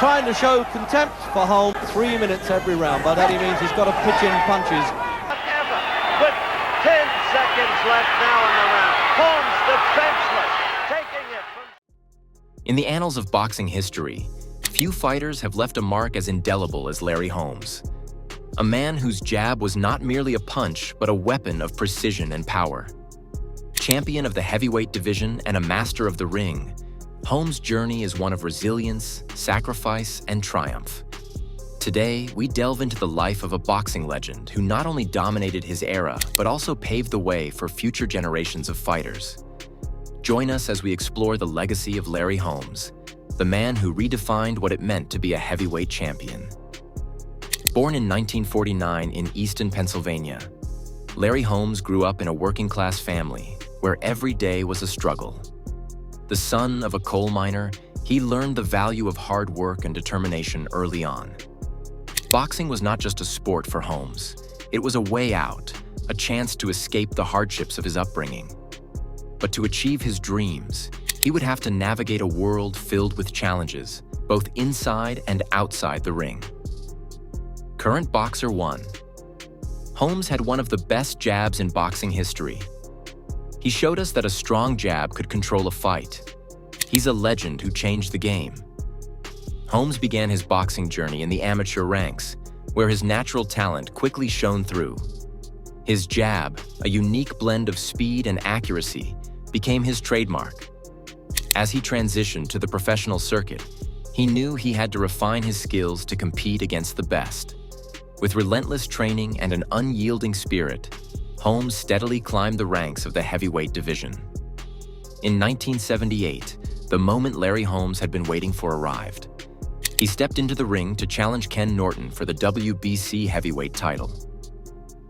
trying to show contempt for Holmes. 3 minutes every round. By that he means he's got to pitch in punches. With 10 seconds left now in the round. Holmes defenseless, taking it from... In the annals of boxing history, few fighters have left a mark as indelible as Larry Holmes. A man whose jab was not merely a punch, but a weapon of precision and power. Champion of the heavyweight division and a master of the ring, Holmes' journey is one of resilience, sacrifice, and triumph. Today, we delve into the life of a boxing legend who not only dominated his era, but also paved the way for future generations of fighters. Join us as we explore the legacy of Larry Holmes, the man who redefined what it meant to be a heavyweight champion. Born in 1949 in Easton, Pennsylvania, Larry Holmes grew up in a working-class family where every day was a struggle. The son of a coal miner, he learned the value of hard work and determination early on. Boxing was not just a sport for Holmes. It was a way out, a chance to escape the hardships of his upbringing. But to achieve his dreams, he would have to navigate a world filled with challenges, both inside and outside the ring. Current Boxer 1. Holmes had one of the best jabs in boxing history. He showed us that a strong jab could control a fight. He's a legend who changed the game. Holmes began his boxing journey in the amateur ranks, where his natural talent quickly shone through. His jab, a unique blend of speed and accuracy, became his trademark. As he transitioned to the professional circuit, he knew he had to refine his skills to compete against the best. With relentless training and an unyielding spirit, Holmes steadily climbed the ranks of the heavyweight division. In 1978, the moment Larry Holmes had been waiting for arrived. He stepped into the ring to challenge Ken Norton for the WBC heavyweight title.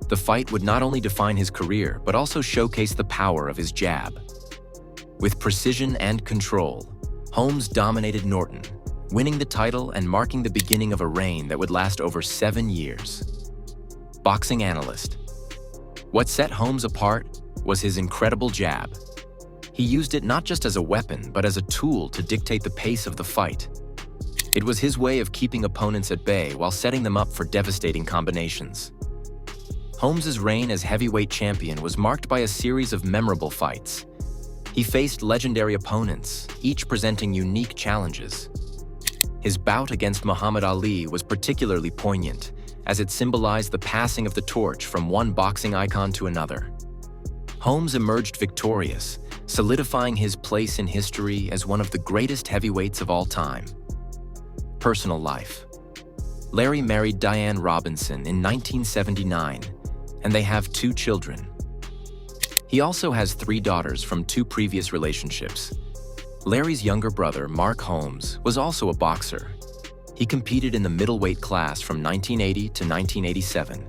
The fight would not only define his career, but also showcase the power of his jab. With precision and control, Holmes dominated Norton, winning the title and marking the beginning of a reign that would last over 7 years. Boxing analyst. What set Holmes apart was his incredible jab. He used it not just as a weapon, but as a tool to dictate the pace of the fight. It was his way of keeping opponents at bay while setting them up for devastating combinations. Holmes' reign as heavyweight champion was marked by a series of memorable fights. He faced legendary opponents, each presenting unique challenges. His bout against Muhammad Ali was particularly poignant, as it symbolized the passing of the torch from one boxing icon to another. Holmes emerged victorious, solidifying his place in history as one of the greatest heavyweights of all time. Personal life. Larry married Diane Robinson in 1979, and they have 2 children. He also has 3 daughters from 2 previous relationships. Larry's younger brother, Mark Holmes, was also a boxer. He competed in the middleweight class from 1980 to 1987.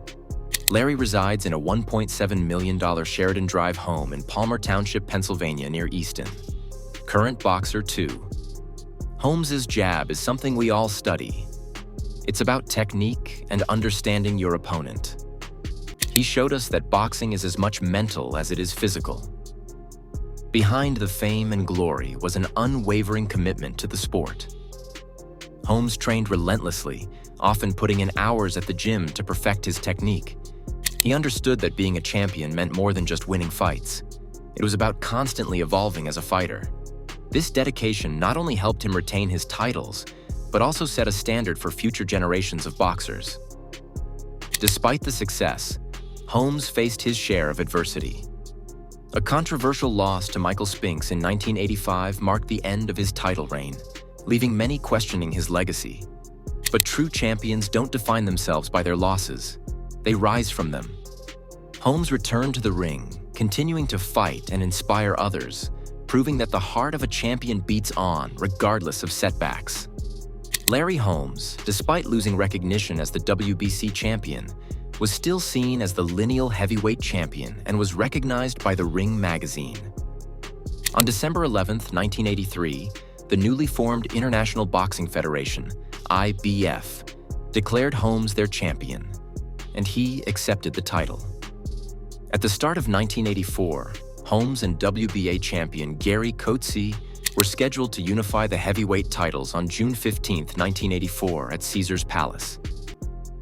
Larry resides in a $1.7 million Sheridan Drive home in Palmer Township, Pennsylvania, near Easton. Current Boxer 2. Holmes' jab is something we all study. It's about technique and understanding your opponent. He showed us that boxing is as much mental as it is physical. Behind the fame and glory was an unwavering commitment to the sport. Holmes trained relentlessly, often putting in hours at the gym to perfect his technique. He understood that being a champion meant more than just winning fights. It was about constantly evolving as a fighter. This dedication not only helped him retain his titles, but also set a standard for future generations of boxers. Despite the success, Holmes faced his share of adversity. A controversial loss to Michael Spinks in 1985 marked the end of his title reign, leaving many questioning his legacy. But true champions don't define themselves by their losses. They rise from them. Holmes returned to the ring, continuing to fight and inspire others, proving that the heart of a champion beats on, regardless of setbacks. Larry Holmes, despite losing recognition as the WBC champion, was still seen as the lineal heavyweight champion and was recognized by the Ring magazine. On December 11, 1983, the newly formed International Boxing Federation, IBF, declared Holmes their champion, and he accepted the title. At the start of 1984, Holmes and WBA champion Gerry Cooney were scheduled to unify the heavyweight titles on June 15, 1984 at Caesar's Palace.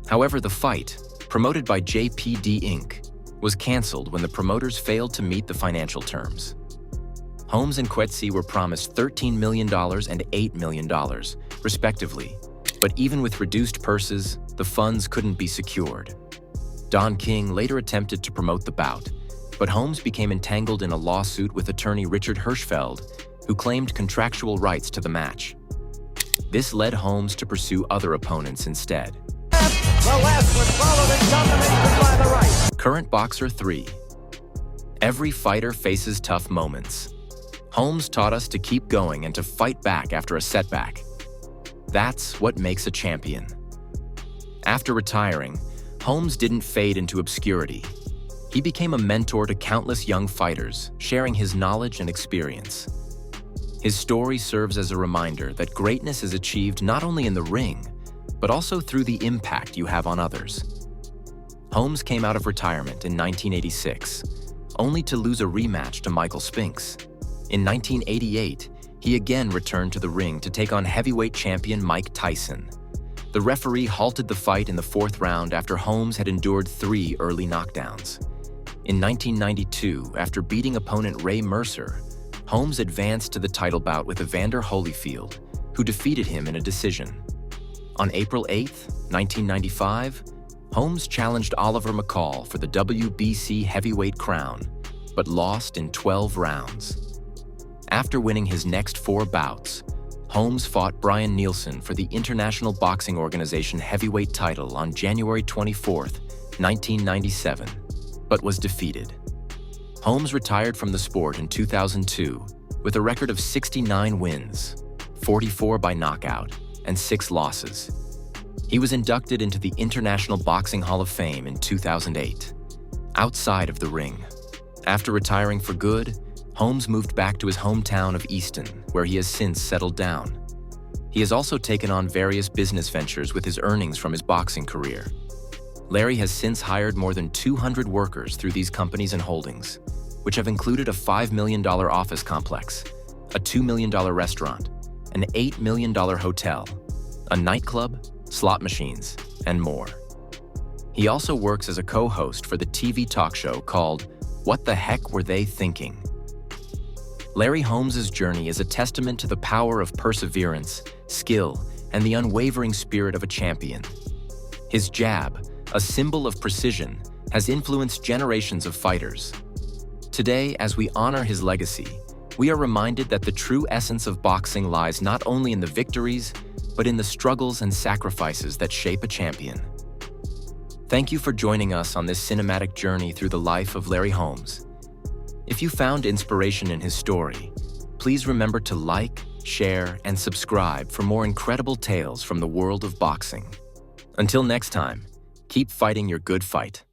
However, the fight, promoted by JPD Inc., was canceled when the promoters failed to meet the financial terms. Holmes and Coetzee were promised $13 million and $8 million, respectively, but even with reduced purses, the funds couldn't be secured. Don King later attempted to promote the bout, but Holmes became entangled in a lawsuit with attorney Richard Hirschfeld, who claimed contractual rights to the match. This led Holmes to pursue other opponents instead. The left was followed in domination by the right. Current Boxer 3. Every fighter faces tough moments. Holmes taught us to keep going and to fight back after a setback. That's what makes a champion. After retiring, Holmes didn't fade into obscurity. He became a mentor to countless young fighters, sharing his knowledge and experience. His story serves as a reminder that greatness is achieved not only in the ring, but also through the impact you have on others. Holmes came out of retirement in 1986, only to lose a rematch to Michael Spinks. In 1988, he again returned to the ring to take on heavyweight champion Mike Tyson. The referee halted the fight in the 4th round after Holmes had endured 3 early knockdowns. In 1992, after beating opponent Ray Mercer, Holmes advanced to the title bout with Evander Holyfield, who defeated him in a decision. On April 8, 1995, Holmes challenged Oliver McCall for the WBC heavyweight crown, but lost in 12 rounds. After winning his next 4 bouts, Holmes fought Brian Nielsen for the International Boxing Organization heavyweight title on January 24, 1997, but was defeated. Holmes retired from the sport in 2002 with a record of 69 wins, 44 by knockout, and 6 losses. He was inducted into the International Boxing Hall of Fame in 2008. Outside of the ring, after retiring for good, Holmes moved back to his hometown of Easton, where he has since settled down. He has also taken on various business ventures with his earnings from his boxing career. Larry has since hired more than 200 workers through these companies and holdings, which have included a $5 million office complex, a $2 million restaurant, an $8 million hotel, a nightclub, slot machines, and more. He also works as a co-host for the TV talk show called What the Heck Were They Thinking? Larry Holmes' journey is a testament to the power of perseverance, skill, and the unwavering spirit of a champion. His jab, a symbol of precision, has influenced generations of fighters. Today, as we honor his legacy, we are reminded that the true essence of boxing lies not only in the victories, but in the struggles and sacrifices that shape a champion. Thank you for joining us on this cinematic journey through the life of Larry Holmes. If you found inspiration in his story, please remember to like, share, and subscribe for more incredible tales from the world of boxing. Until next time, keep fighting your good fight.